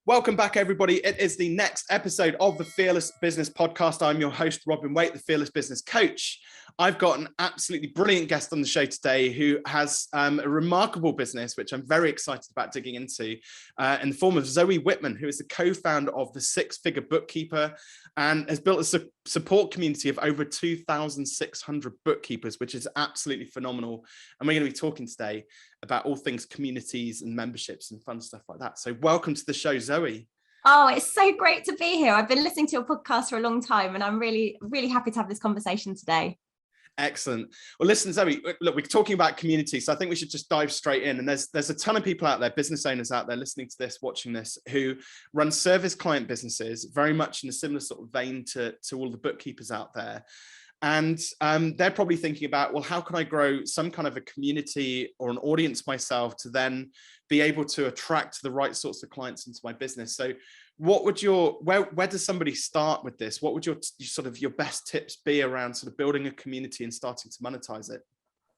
Welcome back, everybody. It is the next episode of the Fearless Business Podcast. I'm your host, Robin Waite, the Fearless Business Coach. I've got an absolutely brilliant guest on the show today who has a remarkable business, which I'm very excited about digging into, in the form of Zoe Whitman, who is the co-founder of the Figure Bookkeeper and has built a support community of over 2,600 bookkeepers, which is absolutely phenomenal. And we're going to be talking today about all things communities and memberships and fun stuff like that. So welcome to the show, Zoe. Oh, it's so great to be here. I've been listening to your podcast for a long time and I'm really, really happy to have this conversation today. Excellent. Well, listen, Zoe, look, we're talking about community, so I think we should just dive straight in. And there's a ton of people out there, business owners out there listening to this, watching this, who run service client businesses, very much in a similar sort of vein to all the bookkeepers out there. And they're probably thinking about, well, how can I grow some kind of a community or an audience myself to then be able to attract the right sorts of clients into my business? So what would where does somebody start with this? What would your best tips be around sort of building a community and starting to monetize it?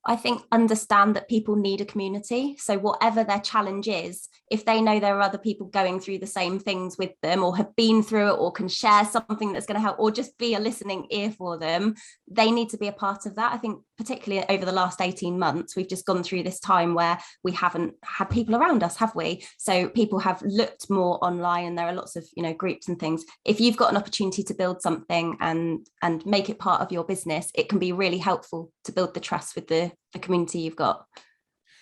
I think understand that people need a community. So whatever their challenge is, if they know there are other people going through the same things with them or have been through it or can share something that's going to help or just be a listening ear for them, they need to be a part of that. I think particularly over the last 18 months, we've just gone through this time where we haven't had people around us, have we? So people have looked more online and there are lots of, groups and things. If you've got an opportunity to build something and make it part of your business, it can be really helpful to build the trust with the community you've got.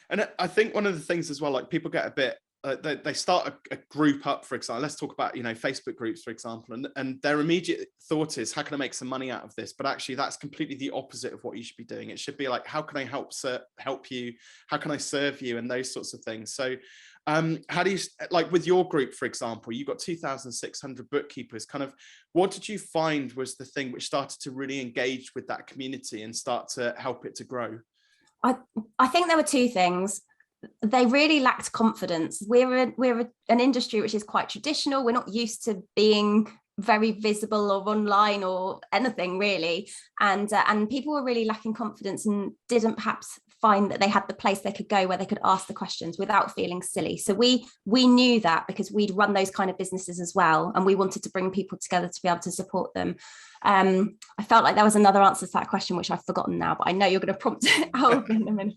And I think one of the things as well, like people get a bit, they start a group up, for example. Let's talk about, Facebook groups, for example, and their immediate thought is, how can I make some money out of this? But actually, that's completely the opposite of what you should be doing. It should be like, how can I help you? How can I serve you? And those sorts of things. So how do you, like with your group, for example, you've got 2,600 bookkeepers. Kind of, what did you find was the thing which started to really engage with that community and start to help it to grow? I think there were two things. They really lacked confidence. We're an industry which is quite traditional. We're not used to being very visible or online or anything really, and people were really lacking confidence and didn't perhaps find that they had the place they could go where they could ask the questions without feeling silly. So we knew that because we'd run those kind of businesses as well, and we wanted to bring people together to be able to support them. I felt like there was another answer to that question which I've forgotten now, but I know you're going to prompt it out in a minute.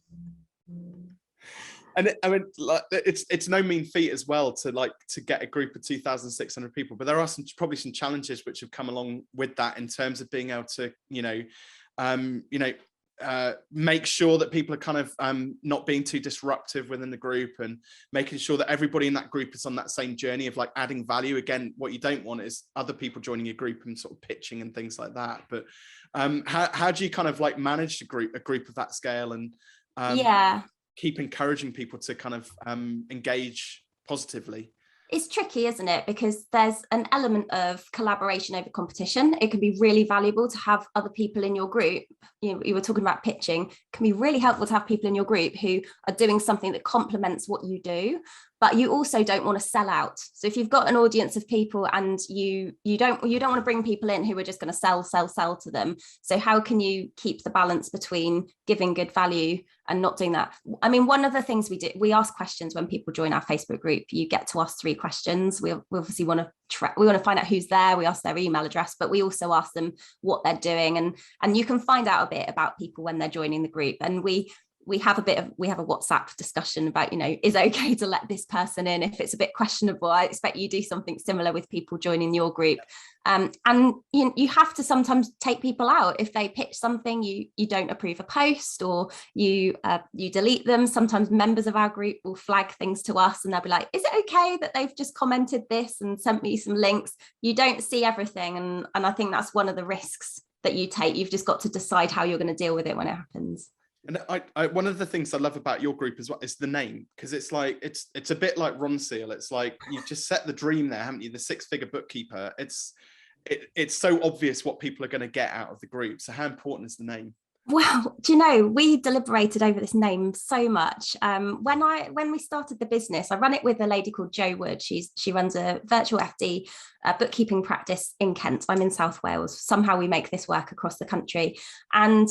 And I mean, like, it's no mean feat as well to get a group of 2,600 people, but there are probably some challenges which have come along with that in terms of being able to, make sure that people are kind of not being too disruptive within the group and making sure that everybody in that group is on that same journey of like adding value. Again, what you don't want is other people joining your group and sort of pitching and things like that. But how do you kind of like manage a group of that scale and keep encouraging people to kind of engage positively? It's tricky, isn't it? Because there's an element of collaboration over competition. It can be really valuable to have other people in your group. You were talking about pitching. It can be really helpful to have people in your group who are doing something that complements what you do, but you also don't want to sell out. So if you've got an audience of people and you don't want to bring people in who are just going to sell to them. So how can you keep the balance between giving good value and not doing that? I mean, one of the things we do, we ask questions when people join our Facebook group. You get to ask 3 questions. We obviously want to find out who's there. We ask their email address, but we also ask them what they're doing, and you can find out a bit about people when they're joining the group. And we have a WhatsApp discussion about, is it okay to let this person in if it's a bit questionable? I expect you do something similar with people joining your group. And you have to sometimes take people out if they pitch something you don't approve a post, or you delete them. Sometimes members of our group will flag things to us and they'll be like, is it okay that they've just commented this and sent me some links? You don't see everything, and I think that's one of the risks that you take. You've just got to decide how you're going to deal with it when it happens. And I one of the things I love about your group as well is the name, because it's like it's a bit like Ron Seal. It's like you've just set the dream there, haven't you? The 6-figure bookkeeper. It's so obvious what people are going to get out of the group. So how important is the name? Well, do you know, we deliberated over this name so much. When we started the business, I ran it with a lady called Joe Wood. She runs a virtual FD bookkeeping practice in Kent. I'm in South Wales. Somehow we make this work across the country. And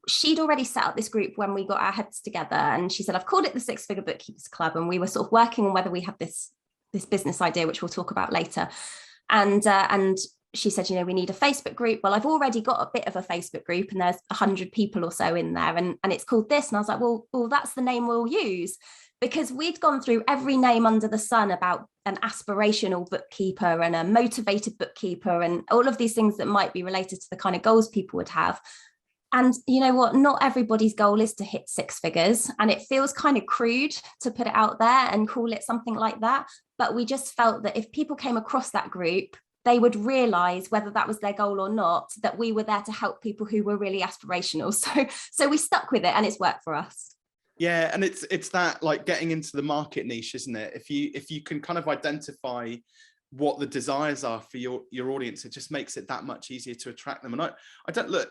she'd already set up this group when we got our heads together. And she said, I've called it the 6-figure Bookkeepers Club. And we were sort of working on whether we had this business idea, which we'll talk about later. And she said, we need a Facebook group. Well, I've already got a bit of a Facebook group and there's 100 people or so in there, and it's called this. And I was like, well, that's the name we'll use, because we'd gone through every name under the sun about an aspirational bookkeeper and a motivated bookkeeper and all of these things that might be related to the kind of goals people would have. And you know what? Not everybody's goal is to hit 6 figures. And it feels kind of crude to put it out there and call it something like that. But we just felt that if people came across that group, they would realize, whether that was their goal or not, that we were there to help people who were really aspirational. So we stuck with it, and it's worked for us. Yeah, and it's that, like, getting into the market niche, isn't it? If you can kind of identify what the desires are for your audience, it just makes it that much easier to attract them. And I don't look,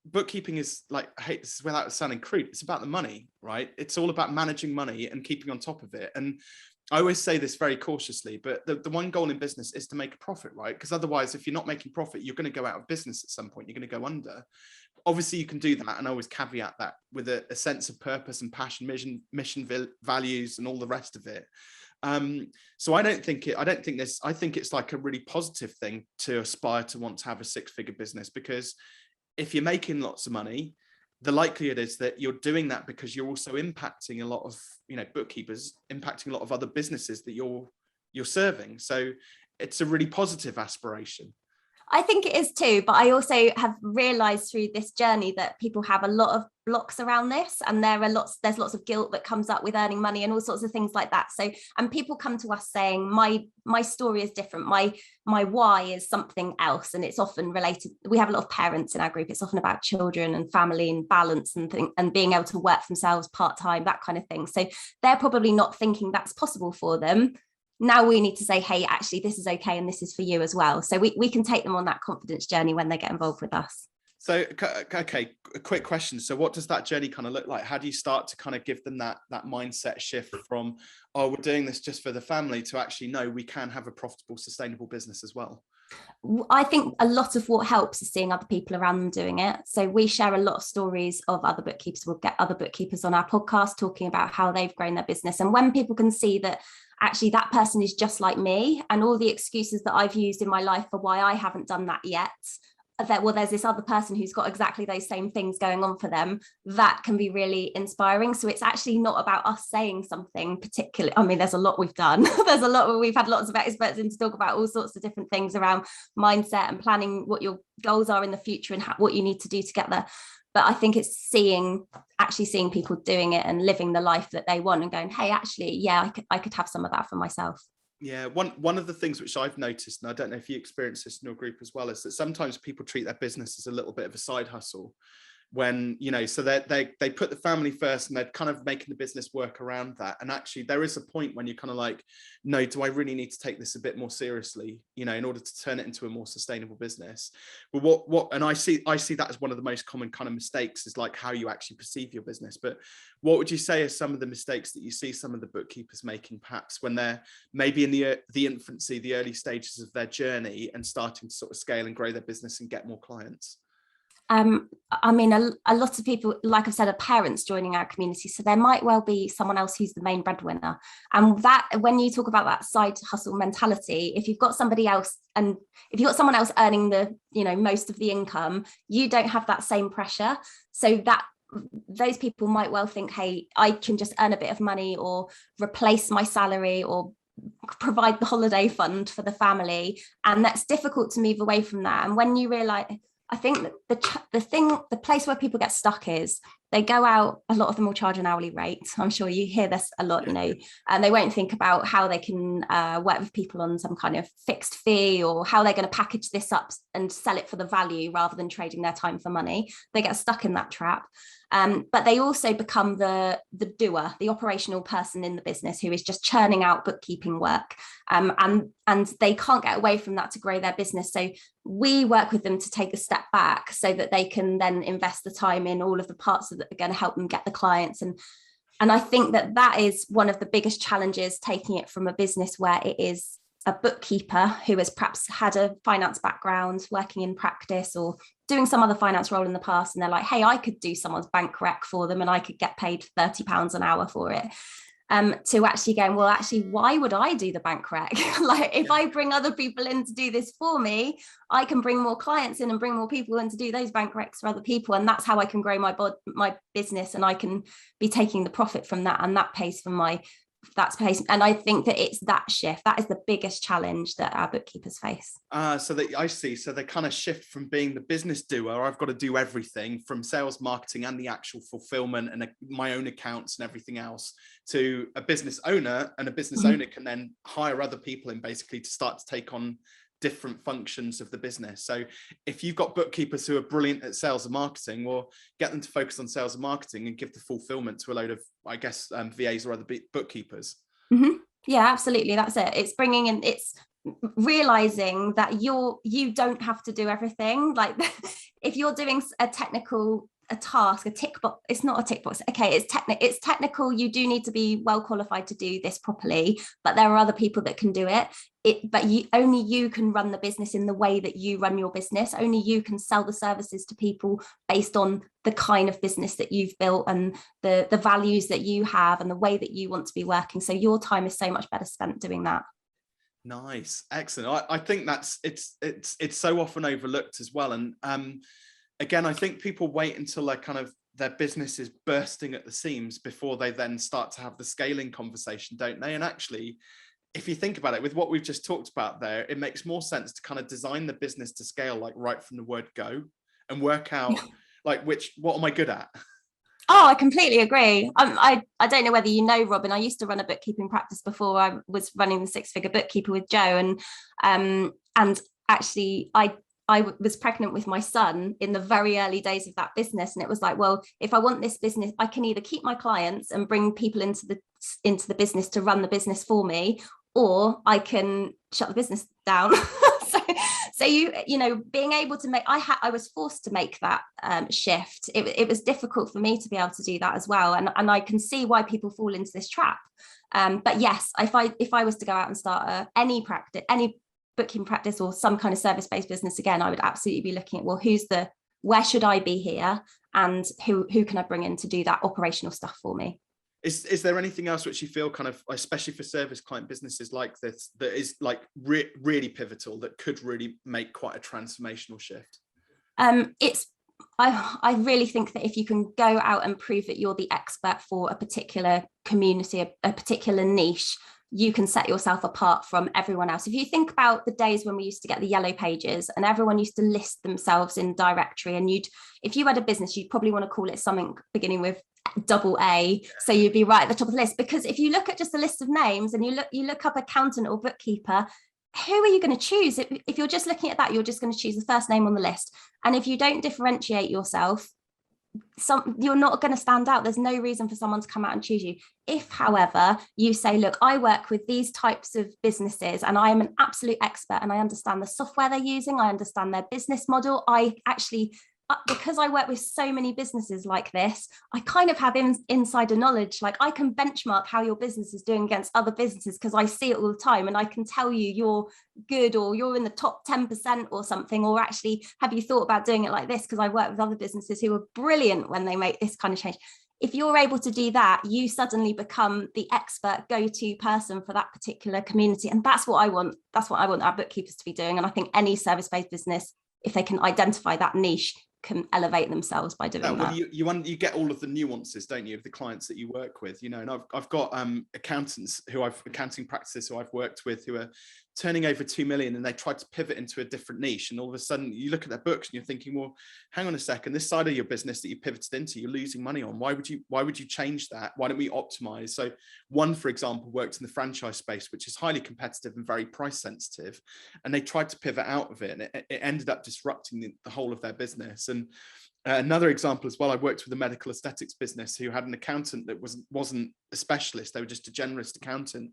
bookkeeping is, like, I hate this without sounding crude, it's about the money, right? It's all about managing money and keeping on top of it. And I always say this very cautiously, but the one goal in business is to make a profit, right? Because otherwise, if you're not making profit, you're going to go out of business at some point. You're going to go under. Obviously, you can do that, and I always caveat that with a sense of purpose and passion, mission, values, and all the rest of it. So I think it's like a really positive thing to aspire to want to have a 6-figure business, because if you're making lots of money, the likelihood is that you're doing that because you're also impacting a lot of, bookkeepers, impacting a lot of other businesses that you're serving. So it's a really positive aspiration. I think it is too, but I also have realized through this journey that people have a lot of blocks around this, and there's lots of guilt that comes up with earning money and all sorts of things like that. So, and people come to us saying, my story is different, my why is something else, and it's often related. We have a lot of parents in our group. It's often about children and family and balance and being able to work for themselves part-time, that kind of thing. So they're probably not thinking that's possible for them. Now we need to say, hey, actually, this is okay, and this is for you as well. So we can take them on that confidence journey when they get involved with us. So, okay, a quick question. So what does that journey kind of look like? How do you start to kind of give them that mindset shift from, oh, we're doing this just for the family, to actually, no, we can have a profitable, sustainable business as well? I think a lot of what helps is seeing other people around them doing it. So we share a lot of stories of other bookkeepers. We'll get other bookkeepers on our podcast talking about how they've grown their business. And when people can see that actually that person is just like me, and all the excuses that I've used in my life for why I haven't done that yet, there's this other person who's got exactly those same things going on for them, that can be really inspiring. So it's actually not about us saying something particular. I mean, there's a lot we've done. We've had lots of experts in to talk about all sorts of different things around mindset and planning what your goals are in the future and what you need to do to get there. But I think it's actually seeing people doing it and living the life that they want and going, hey, actually, yeah, I could have some of that for myself. Yeah, one of the things which I've noticed, and I don't know if you experience this in your group as well, is that sometimes people treat their business as a little bit of a side hustle, when, so they put the family first and they're kind of making the business work around that. And actually there is a point when you're kind of like, no, do I really need to take this a bit more seriously, in order to turn it into a more sustainable business? But and I see that as one of the most common kind of mistakes, is like how you actually perceive your business. But what would you say are some of the mistakes that you see some of the bookkeepers making, perhaps when they're maybe in the infancy, the early stages of their journey, and starting to sort of scale and grow their business and get more clients? I mean, a lot of people, like I've said, are parents joining our community. So there might well be someone else who's the main breadwinner. And that, when you talk about that side hustle mentality, if you've got somebody else, and if you've got someone else earning the, most of the income, you don't have that same pressure. So that those people might well think, hey, I can just earn a bit of money or replace my salary or provide the holiday fund for the family. And that's difficult to move away from that. And when you realize, I think that the place where people get stuck is they go out, a lot of them will charge an hourly rate. I'm sure you hear this a lot, and they won't think about how they can work with people on some kind of fixed fee, or how they're going to package this up and sell it for the value rather than trading their time for money. They get stuck in that trap. But they also become the doer, the operational person in the business who is just churning out bookkeeping work. And they can't get away from that to grow their business. So we work with them to take a step back so that they can then invest the time in all of the parts that are going to help them get the clients. And I think that is one of the biggest challenges, taking it from a business where it is a bookkeeper who has perhaps had a finance background, working in practice or doing some other finance role in the past, and they're like, hey, I could do someone's bank rec for them and I could get paid £30 an hour for it. to actually going, well, actually, why would I do the bank rec? Like, if I bring other people in to do this for me, I can bring more clients in and bring more people in to do those bank recs for other people. And that's how I can grow my business, and I can be taking the profit from that. And that pays for and I think that it's that shift that is the biggest challenge that our bookkeepers face. So they kind of shift from being the business doer, I've got to do everything from sales, marketing, and the actual fulfillment and my own accounts and everything else, to a business owner, and a business owner can then hire other people in basically to start to take on different functions of the business. So if you've got bookkeepers who are brilliant at sales and marketing, well, get them to focus on sales and marketing and give the fulfillment to a load of, I guess, VAs or other bookkeepers. Yeah, absolutely. That's it. It's bringing in, it's realizing that you don't have to do everything. Like, if you're doing a task, a tick box, it's not a tick box. Okay, it's technical. You do need to be well qualified to do this properly, but there are other people that can do it. But only you can run the business in the way that you run your business. Only you can sell the services to people based on the kind of business that you've built and the values that you have and the way that you want to be working. So your time is so much better spent doing that. Nice, excellent. I think it's so often overlooked as well. And again, I think people wait until their business is bursting at the seams before they then start to have the scaling conversation, don't they? And actually, if you think about it, with what we've just talked about there, it makes more sense to kind of design the business to scale, like right from the word go, and work out like what am I good at? Oh, I completely agree. I don't know whether you know, Robin, I used to run a bookkeeping practice before I was running the Six Figure Bookkeeper with Joe. And actually, I was pregnant with my son in the very early days of that business. And it was like, well, if I want this business, I can either keep my clients and bring people into the business to run the business for me, or I can shut the business down. So you know, being able to make, I was forced to make that shift. It was difficult for me to be able to do that as well. And I can see why people fall into this trap. But yes, if I was to go out and start any bookkeeping practice or some kind of service-based business again, I would absolutely be looking at, well, where should I be here, and who can I bring in to do that operational stuff for me? Is there anything else which you feel kind of, especially for service client businesses like this, that is like really pivotal, that could really make quite a transformational shift? I really think that if you can go out and prove that you're the expert for a particular community, a particular niche, you can set yourself apart from everyone else. If you think about the days when we used to get the yellow pages and everyone used to list themselves in directory, and if you had a business, you'd probably want to call it something beginning with AA, so you'd be right at the top of the list. Because if you look at just a list of names and you look up accountant or bookkeeper, who are you going to choose? If you're just looking at that, you're just going to choose the first name on the list. And if you don't differentiate yourself, you're not going to stand out. There's no reason for someone to come out and choose you. If, however, you say, look, I work with these types of businesses and I am an absolute expert and I understand the software they're using, I understand their business model, because I work with so many businesses like this, I kind of have insider knowledge. Like, I can benchmark how your business is doing against other businesses because I see it all the time, and I can tell you you're good or you're in the top 10% or something, or actually, have you thought about doing it like this? Because I work with other businesses who are brilliant when they make this kind of change. If you're able to do that, you suddenly become the expert go-to person for that particular community. And that's what I want. That's what I want our bookkeepers to be doing. And I think any service-based business, if they can identify that niche, can elevate themselves by doing that. You get all of the nuances, don't you, of the clients that you work with, you know. And I've got accounting practices who I've worked with who are turning over 2 million, and they tried to pivot into a different niche, and all of a sudden you look at their books and you're thinking, well, hang on a second, this side of your business that you pivoted into, you're losing money on. Why would you change that? Why don't we optimize? So one, for example, worked in the franchise space, which is highly competitive and very price sensitive, and they tried to pivot out of it, and it ended up disrupting the whole of their business. And another example as well, I worked with a medical aesthetics business who had an accountant that wasn't a specialist. They were just a generalist accountant.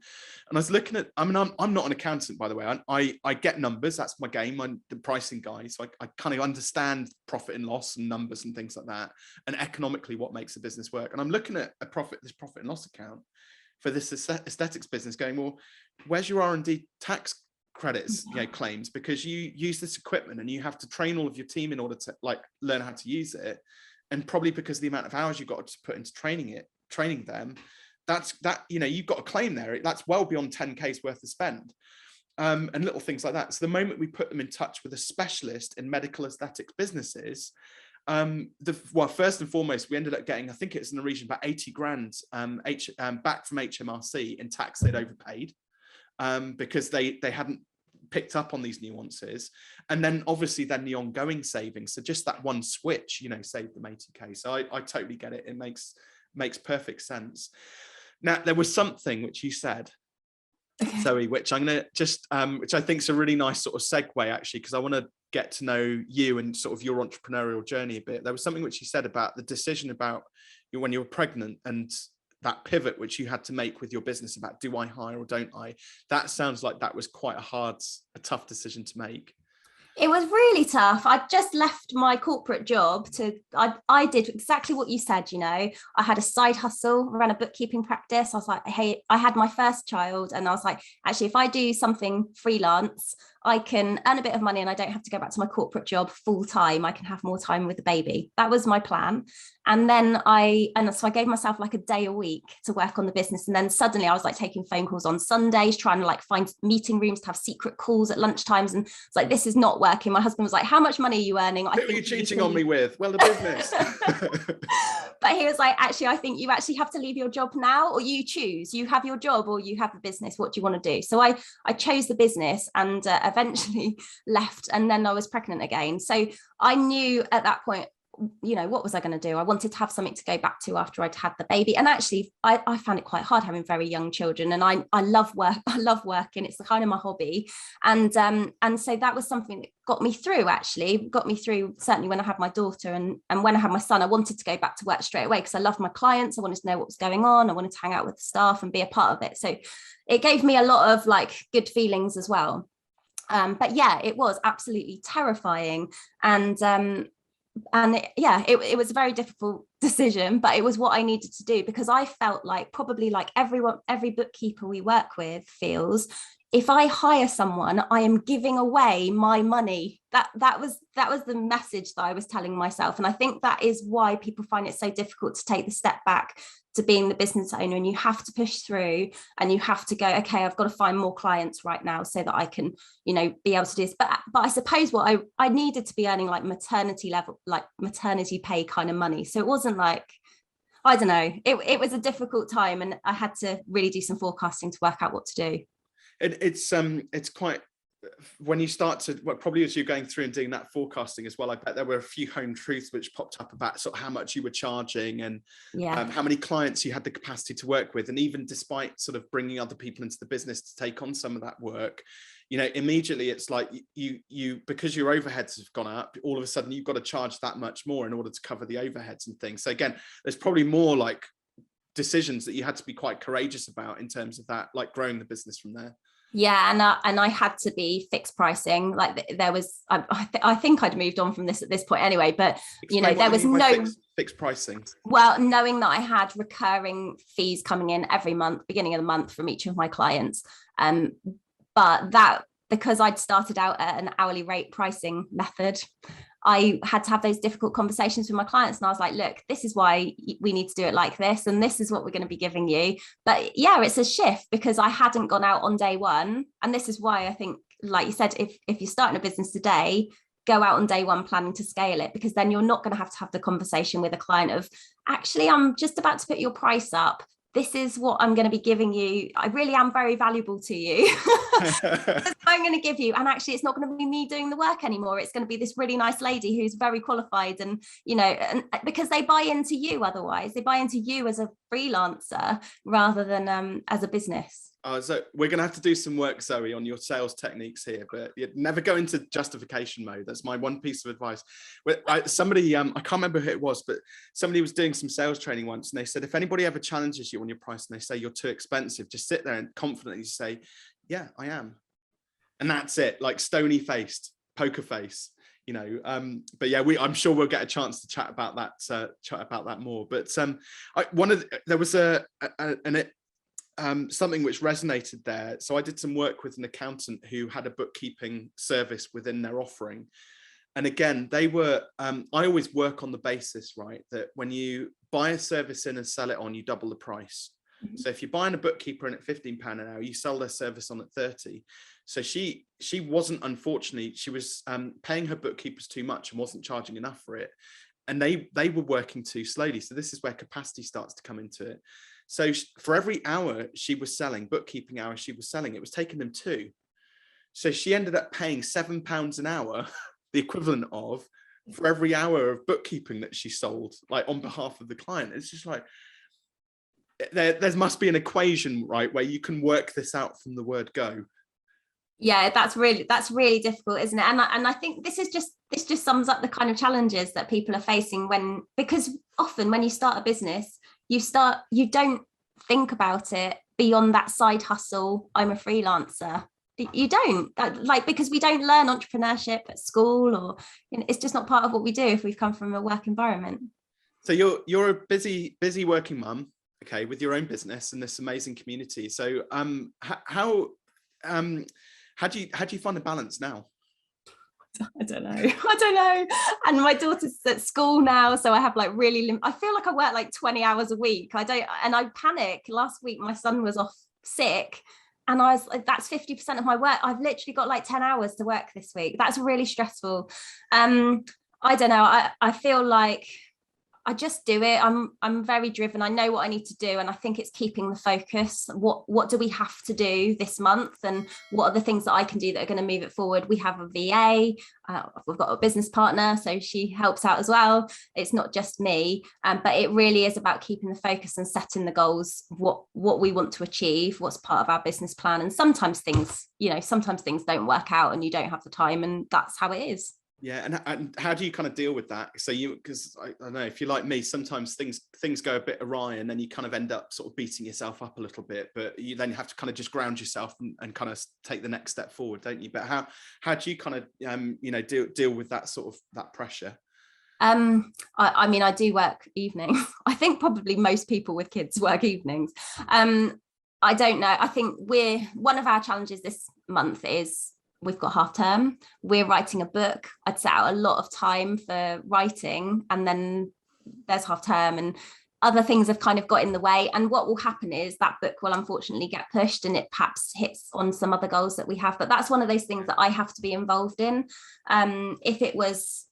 And I was looking at, I mean, I'm not an accountant, by the way. I get numbers. That's my game. I'm the pricing guy. So I kind of understand profit and loss and numbers and things like that, and economically what makes a business work. And I'm looking at this profit and loss account for this aesthetics business going, well, where's your R&D tax credits, claims, because you use this equipment and you have to train all of your team in order to learn how to use it, and probably because of the amount of hours you've got to put into training them, you've got a claim there. That's well beyond 10K's worth of spend. And little things like that. So the moment we put them in touch with a specialist in medical aesthetics businesses, first and foremost, we ended up getting, I think it's in the region about 80 grand back from HMRC in tax they'd overpaid, because they hadn't picked up on these nuances. And then obviously then the ongoing savings. So just that one switch, saved them 80K. So I totally get it. It makes perfect sense. Now, there was something which you said, Zoe, which I'm going to just, which I think is a really nice sort of segue, actually, because I want to get to know you and sort of your entrepreneurial journey a bit. There was something which you said about the decision about when you were pregnant and that pivot which you had to make with your business about, do I hire or don't I? That sounds like that was quite a tough decision to make. It was really tough. I just left my corporate job I did exactly what you said, I had a side hustle, ran a bookkeeping practice. I was like, hey, I had my first child and I was like, actually, if I do something freelance, I can earn a bit of money and I don't have to go back to my corporate job full time. I can have more time with the baby. That was my plan. And then so I gave myself like a day a week to work on the business. And then suddenly I was like taking phone calls on Sundays, trying to like find meeting rooms to have secret calls at lunchtimes. And it's like, this is not working. My husband was like, how much money are you earning? What are you cheating on me with? Well, the business. But he was like, actually, I think you actually have to leave your job now, or you choose. You have your job or you have the business. What do you want to do? So I chose the business and eventually left. And then I was pregnant again. So I knew at that point, what was I going to do? I wanted to have something to go back to after I'd had the baby. And actually, I found it quite hard having very young children. And I love work. I love working. It's kind of my hobby. And so that was something that got me through certainly when I had my daughter and when I had my son. I wanted to go back to work straight away because I loved my clients. I wanted to know what was going on. I wanted to hang out with the staff and be a part of it. So it gave me a lot of like good feelings as well. But yeah, it was absolutely terrifying. It was a very difficult decision, but it was what I needed to do because I felt like probably like every bookkeeper we work with feels, if I hire someone, I am giving away my money. That was the message that I was telling myself. And I think that is why people find it so difficult to take the step back to being the business owner, and you have to push through and you have to go, okay, I've got to find more clients right now so that I can, be able to do this. But I suppose what I needed to be earning like maternity pay kind of money. So it wasn't like, I don't know, it was a difficult time and I had to really do some forecasting to work out what to do. It's quite, when you start to, well, probably as you're going through and doing that forecasting as well, I bet there were a few home truths which popped up about sort of how much you were charging and how many clients you had the capacity to work with. And even despite sort of bringing other people into the business to take on some of that work, immediately it's like you because your overheads have gone up, all of a sudden you've got to charge that much more in order to cover the overheads and things. So again, there's probably more like decisions that you had to be quite courageous about in terms of that, like growing the business from there. Yeah, and I had to be fixed pricing. Like there was, I think I'd moved on from this at this point anyway. But there was no fixed pricing. Well, knowing that I had recurring fees coming in every month, beginning of the month from each of my clients, but that because I'd started out at an hourly rate pricing method, I had to have those difficult conversations with my clients. And I was like, look, this is why we need to do it like this. And this is what we're going to be giving you. But yeah, it's a shift because I hadn't gone out on day one. And this is why I think, like you said, if you're starting a business today, go out on day one planning to scale it, because then you're not going to have the conversation with a client of, actually, I'm just about to put your price up. This is what I'm going to be giving you. I really am very valuable to you. That's what I'm going to give you. And actually, it's not going to be me doing the work anymore. It's going to be this really nice lady who's very qualified. And, and because they buy into you otherwise, they buy into you as a freelancer rather than as a business. So we're going to have to do some work, Zoe, on your sales techniques here, but you never go into justification mode. That's my one piece of advice. Somebody, I can't remember who it was, but somebody was doing some sales training once, and they said, if anybody ever challenges you on your price and they say you're too expensive, just sit there and confidently say, yeah, I am. And that's it, like stony faced, poker face. But yeah, I'm sure we'll get a chance to chat about that more. But there was something which resonated there. So I did some work with an accountant who had a bookkeeping service within their offering. And again, they were, I always work on the basis, right, that when you buy a service in and sell it on, you double the price. So if you're buying a bookkeeper in at £15 an hour, you sell their service on at 30. So she wasn't, unfortunately, she was paying her bookkeepers too much and wasn't charging enough for it. And they were working too slowly. So this is where capacity starts to come into it. So for every hour she was selling, bookkeeping hour she was selling, it was taking them 2. So she ended up paying £7 an hour, the equivalent of, for every hour of bookkeeping that she sold, like on behalf of the client. It's just like, there must be an equation, right, where you can work this out from the word go. Yeah, that's really difficult, isn't it? And I think this just sums up the kind of challenges that people are facing because often when you start a business, you don't think about it beyond that side hustle. I'm a freelancer. You don't, because we don't learn entrepreneurship at school, or it's just not part of what we do if we've come from a work environment. So you're a busy working mum, okay, with your own business and this amazing community. So how do you find a balance now? I don't know. And my daughter's at school now, so I have I feel like I work like 20 hours a week. I panic. Last week my son was off sick, and I was like, that's 50% of my work. I've literally got like 10 hours to work this week. That's really stressful. I don't know. I feel like I just do it. I'm very driven. I know what I need to do, and I think it's keeping the focus. What do we have to do this month, and what are the things that I can do that are going to move it forward? We have a VA. We've got a business partner, so she helps out as well. It's not just me, but it really is about keeping the focus and setting the goals. What we want to achieve, what's part of our business plan, and sometimes things don't work out, and you don't have the time, and that's how it is. Yeah, and how do you kind of deal with that? So because I don't know, if you're like me, sometimes things go a bit awry, and then you kind of end up sort of beating yourself up a little bit, but you then have to kind of just ground yourself and kind of take the next step forward, don't you? But how do you kind of deal with that sort of that pressure? I mean, I do work evenings. I think probably most people with kids work evenings. I don't know. I think one of our challenges this month is we've got half term. We're writing a book. I'd set out a lot of time for writing, and then there's half term and other things have kind of got in the way. And what will happen is that book will unfortunately get pushed, and it perhaps hits on some other goals that we have. But that's one of those things that I have to be involved in. If it was,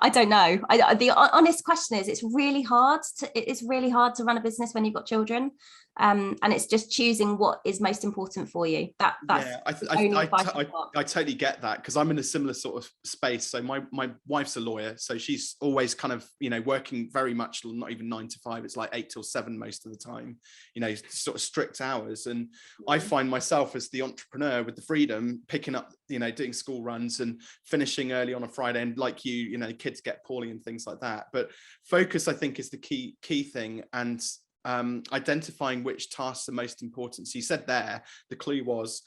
I don't know. The honest question is, it's really hard to run a business when you've got children, and it's just choosing what is most important for you. That's I totally get that, because I'm in a similar sort of space. So my wife's a lawyer, so she's always kind of working very much not even 9 to 5. It's like 8 till 7 most of the time. Sort of strict hours, and I find myself as the entrepreneur with the freedom, picking up doing school runs and finishing early on a Friday, and like kids get poorly and things like that. But focus, I think, is the key thing, and identifying which tasks are most important. So you said there, the clue was,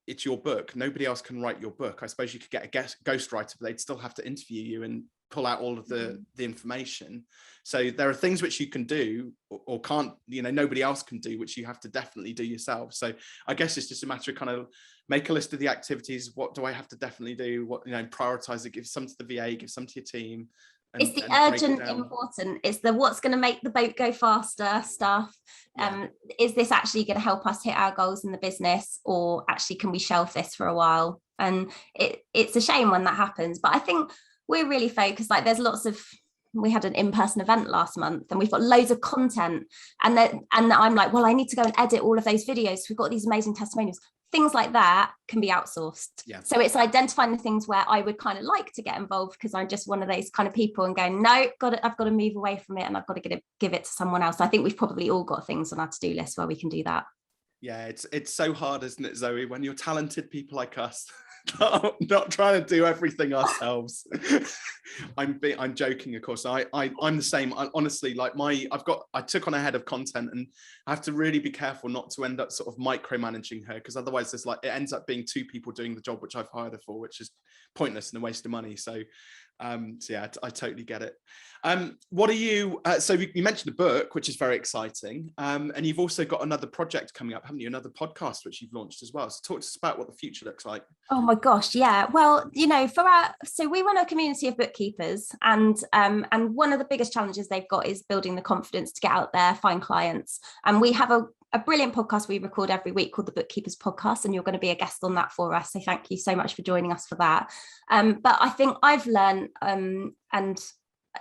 it's your book. Nobody else can write your book. I suppose you could get a ghostwriter, but they'd still have to interview you and pull out all of the information. So there are things which you can do or can't, nobody else can do, which you have to definitely do yourself. So I guess it's just a matter of kind of make a list of the activities. What do I have to definitely do? What, prioritize it, give some to the VA, give some to your team. It's the urgent important. It's the what's going to make the boat go faster stuff. Yeah. Is this actually going to help us hit our goals in the business, or actually can we shelve this for a while? And it's a shame when that happens. But I think we're really focused. Like we had an in-person event last month, and we've got loads of content. And I'm like, well, I need to go and edit all of those videos. We've got these amazing testimonials. Things like that can be outsourced. Yeah. So it's identifying the things where I would kind of like to get involved, because I'm just one of those kind of people, and going, no, I've got to move away from it, and I've got to give it to someone else. I think we've probably all got things on our to-do list where we can do that. Yeah, it's so hard, isn't it, Zoe, when you're talented people like us, not trying to do everything ourselves. I'm joking, of course. I'm the same. Honestly, like I took on a head of content, and I have to really be careful not to end up sort of micromanaging her, because otherwise it ends up being 2 people doing the job which I've hired her for, which is pointless and a waste of money. So So yeah, I totally get it. What are you, so you mentioned the book, which is very exciting. And you've also got another project coming up, haven't you? Another podcast, which you've launched as well. So talk to us about what the future looks like. Oh my gosh, yeah. Well, so we run a community of bookkeepers, and one of the biggest challenges they've got is building the confidence to get out there, find clients. And we have a brilliant podcast we record every week called the Bookkeepers Podcast, and you're going to be a guest on that for us. So thank you so much for joining us for that. But I think I've learned, and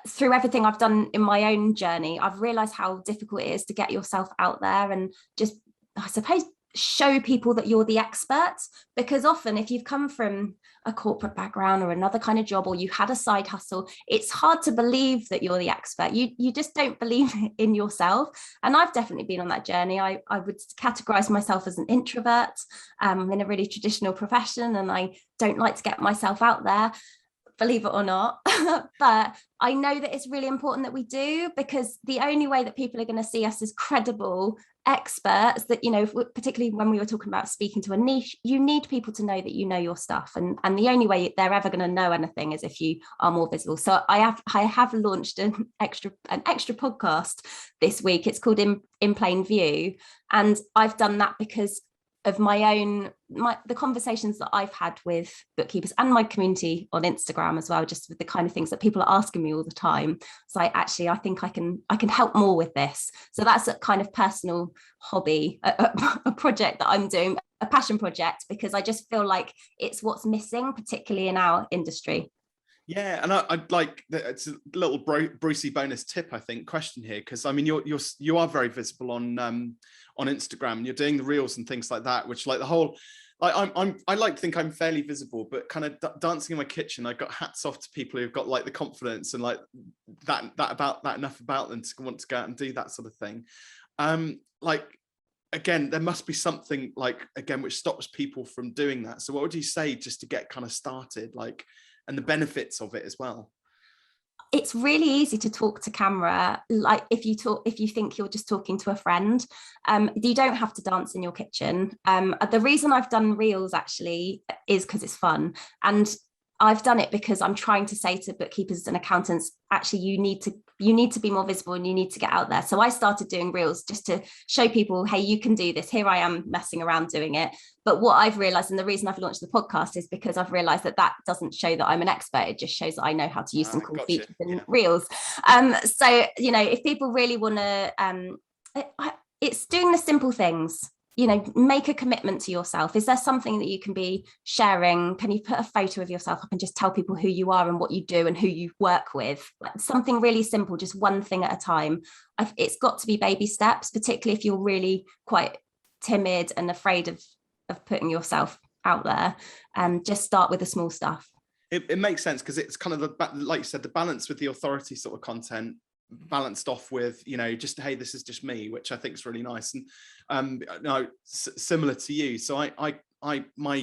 through everything I've done in my own journey, I've realized how difficult it is to get yourself out there and just, I suppose, show people that you're the expert. Because often if you've come from a corporate background or another kind of job, or you had a side hustle, it's hard to believe that you're the expert. You just don't believe in yourself. And I've definitely been on that journey. I would categorize myself as an introvert. In a really traditional profession, and I don't like to get myself out there, believe it or not. But I know that it's really important that we do, because the only way that people are going to see us as credible experts, that, particularly when we were talking about speaking to a niche, you need people to know that you know your stuff, and the only way they're ever going to know anything is if you are more visible. So I have launched an extra podcast this week. It's called in Plain View, and I've done that because of the conversations that I've had with bookkeepers and my community on Instagram as well, just with the kind of things that people are asking me all the time. So I think I can help more with this. So that's a kind of personal hobby, a project that I'm doing, a passion project, because I just feel like it's what's missing, particularly in our industry. Yeah, and I'd like, it's a little Brucey bonus tip, I think, question here, because I mean you are very visible on Instagram, and you're doing the reels and things like that, which, like, the whole, like, I like to think I'm fairly visible, but kind of dancing in my kitchen, I got hats off to people who've got like the confidence and like that enough about them to want to go out and do that sort of thing. Like, again, there must be something, like, again, which stops people from doing that. So what would you say just to get kind of started, like, and the benefits of it as well? It's really easy to talk to camera. Like, if you think you're just talking to a friend, you don't have to dance in your kitchen. The reason I've done reels actually is because it's fun, and I've done it because I'm trying to say to bookkeepers and accountants, actually, you need to be more visible, and you need to get out there. So I started doing reels just to show people, hey, you can do this. Here I am messing around doing it. But what I've realized, and the reason I've launched the podcast, is because I've realized that doesn't show that I'm an expert. It just shows that I know how to use some cool features in reels. So, if people really want to, it's doing the simple things. Make a commitment to yourself. Is there something that you can be sharing? Can you put a photo of yourself up and just tell people who you are and what you do and who you work with? Something really simple, just one thing at a time. It's got to be baby steps, particularly if you're really quite timid and afraid of putting yourself out there. Just start with the small stuff. It makes sense, because it's kind of like you said, the balance with the authority sort of content balanced off with, just, hey, this is just me, which I think is really nice. And similar to you, so my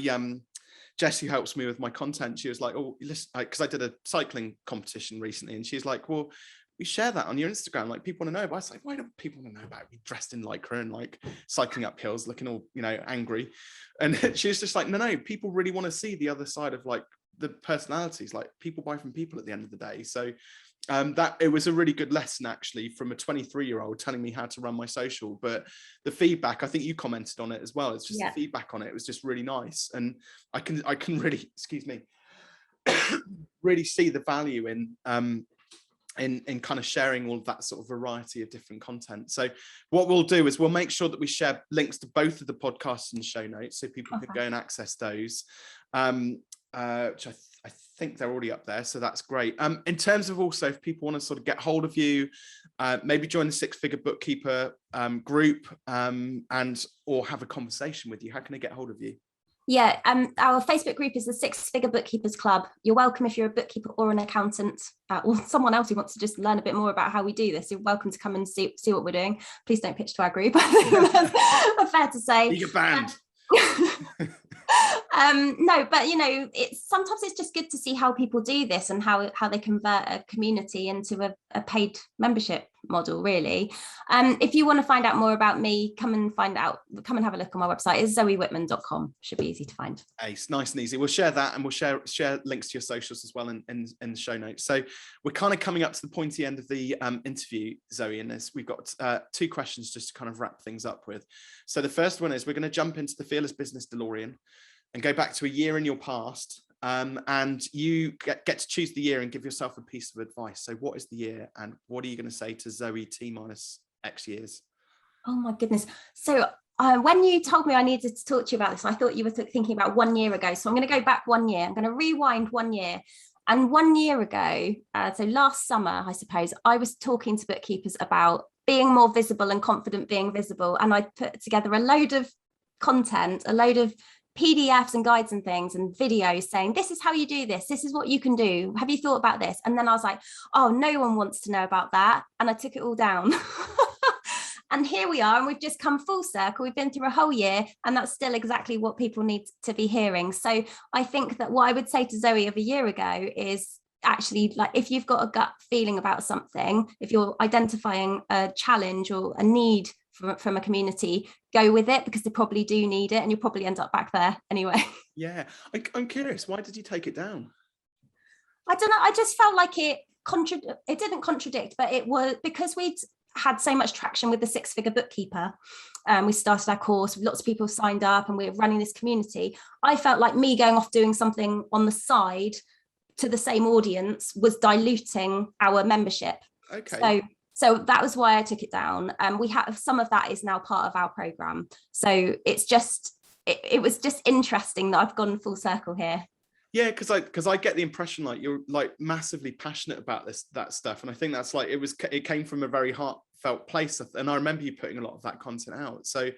Jess, who helps me with my content, she was like, oh, listen, because I did a cycling competition recently, and she's like, well, we share that on your Instagram, like, people want to know. But I was like, why don't people want to know about me dressed in lycra and like cycling up hills looking all angry? And she was just like, no, people really want to see the other side of, like, the personalities. Like, people buy from people at the end of the day. So that it was a really good lesson, actually, from a 23-year-old telling me how to run my social. But the feedback, I think you commented on it as well, it's just the feedback on it was just really nice. And I can really, excuse me, really see the value in kind of sharing all of that sort of variety of different content. So what we'll do is we'll make sure that we share links to both of the podcasts in the show notes, so people can go and access those, which I think they're already up there, so that's great. In terms of, also, if people want to sort of get hold of you, maybe join the Figure Bookkeeper group, and or have a conversation with you, how can they get hold of you? Yeah, our Facebook group is the Figure Bookkeepers Club. You're welcome if you're a bookkeeper or an accountant, or someone else who wants to just learn a bit more about how we do this. You're welcome to come and see what we're doing. Please don't pitch to our group. I think that's fair to say. You get banned. No, but it's sometimes it's just good to see how people do this and how they convert a community into a paid membership model, really. If you want to find out more about me, come and have a look on my website. It's zoewhitman.com. Should be easy to find. Ace, nice and easy. We'll share that, and we'll share links to your socials as well in the show notes. So we're kind of coming up to the pointy end of the interview, Zoe, and we've got 2 questions just to kind of wrap things up with. So the first one is, we're going to jump into the Fearless Business DeLorean and go back to a year in your past, and you get to choose the year and give yourself a piece of advice. So what is the year, and what are you going to say to Zoe T minus X years? Oh my goodness. So when you told me I needed to talk to you about this, I thought you were thinking about 1 year ago. So I'm going to go back 1 year. I'm going to rewind 1 year. And 1 year ago, so last summer, I suppose, I was talking to bookkeepers about being more visible and confident being visible. And I put together a load of content, a load of PDFs and guides and things and videos saying, this is how you do this. This is what you can do. Have you thought about this? And then I was like, oh, no one wants to know about that. And I took it all down. And here we are, and we've just come full circle. We've been through a whole year, and that's still exactly what people need to be hearing. So I think that what I would say to Zoe of a year ago is actually, like, if you've got a gut feeling about something, if you're identifying a challenge or a need from a community, go with it, because they probably do need it, and you'll probably end up back there anyway. Yeah, I'm curious, why did you take it down? I don't know. I just felt like it didn't contradict, but it was because we'd had so much traction with the 6-figure bookkeeper. We started our course, lots of people signed up, and we're running this community. I felt like me going off doing something on the side to the same audience was diluting our membership. Okay. So that was why I took it down. We have some of that is now part of our program. So it's just, it was just interesting that I've gone full circle here. Yeah, because I get the impression like you're like massively passionate about that stuff, and I think that's like it came from a very heartfelt place, and I remember you putting a lot of that content out. So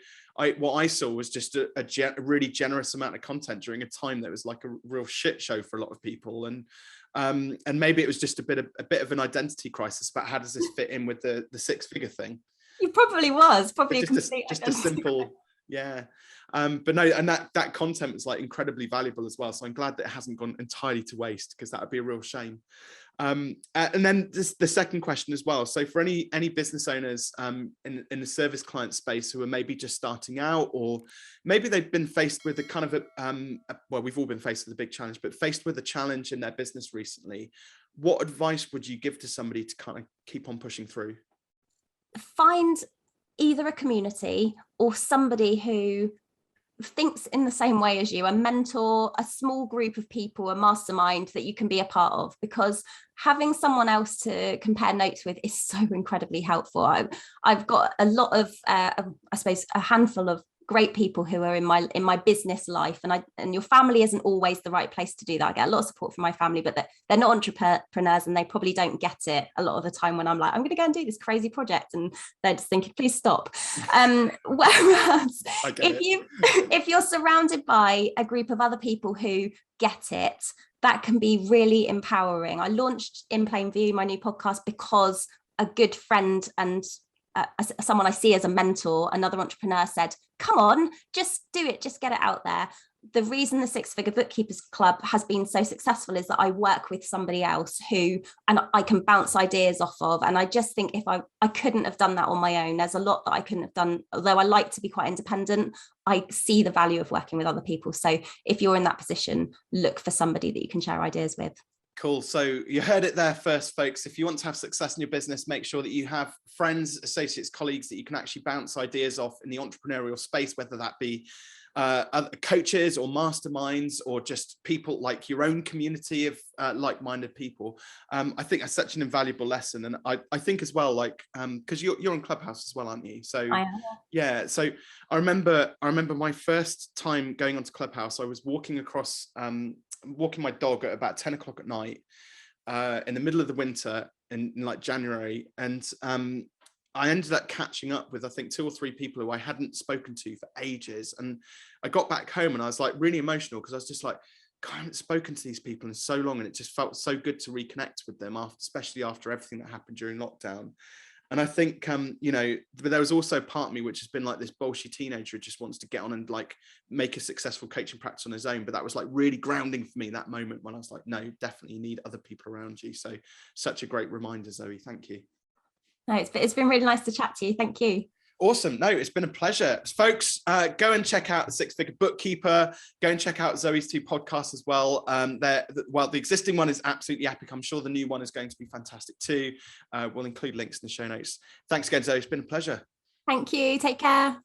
what I saw was just a really generous amount of content during a time that was like a real shit show for a lot of people, and maybe it was just a bit of an identity crisis about how does this fit in with the 6-figure thing. It probably was just a simple. Yeah. But no, and that content was like incredibly valuable as well. So I'm glad that it hasn't gone entirely to waste, because that would be a real shame. And then the second question as well. So for any business owners in the service client space who are maybe just starting out, or maybe they've been faced with a kind of well, we've all been faced with a big challenge, but faced with a challenge in their business recently, what advice would you give to somebody to kind of keep on pushing through? Find either a community or somebody who thinks in the same way as you, a mentor, a small group of people, a mastermind that you can be a part of, because having someone else to compare notes with is so incredibly helpful. I've got a lot of, I suppose, a handful of great people who are in my business life, and your family isn't always the right place to do that. I get a lot of support from my family, but they're not entrepreneurs, and they probably don't get it a lot of the time when I'm like, I'm going to go and do this crazy project, and they're just thinking, please stop. Whereas if you're surrounded by a group of other people who get it, that can be really empowering. I launched In Plain View, my new podcast, because a good friend and someone I see as a mentor, another entrepreneur, said, come on, just do it, just get it out there. The reason the 6-figure Bookkeepers Club has been so successful is that I work with somebody else and I can bounce ideas off of. And I just think if I couldn't have done that on my own. There's a lot that I couldn't have done. Although I like to be quite independent, I see the value of working with other people. So if you're in that position, look for somebody that you can share ideas with. Cool. So you heard it there first, folks. If you want to have success in your business, make sure that you have friends, associates, colleagues that you can actually bounce ideas off in the entrepreneurial space, whether that be other coaches or masterminds, or just people like your own community of like-minded people. I think that's such an invaluable lesson. And I think as well, like, because you're on Clubhouse as well, aren't you? So I am. Yeah. So I remember my first time going onto Clubhouse. I was walking my dog at about 10 o'clock at night in the middle of the winter in like January. And I ended up catching up with, I think, 2 or 3 people who I hadn't spoken to for ages. And I got back home and I was like really emotional, because I was just like, God, I haven't spoken to these people in so long. And it just felt so good to reconnect with them, especially after everything that happened during lockdown. And I think, you know, but there was also part of me which has been like this bolshy teenager who just wants to get on and like make a successful coaching practice on his own. But that was like really grounding for me, that moment when I was like, no, definitely you need other people around you. So such a great reminder, Zoe. Thank you. No, it's been really nice to chat to you. Thank you. Awesome. No, it's been a pleasure. Folks, go and check out the Six Figure Bookkeeper. Go and check out Zoe's 2 podcasts as well. Well, the existing one is absolutely epic. I'm sure the new one is going to be fantastic too. We'll include links in the show notes. Thanks again, Zoe. It's been a pleasure. Thank you. Take care.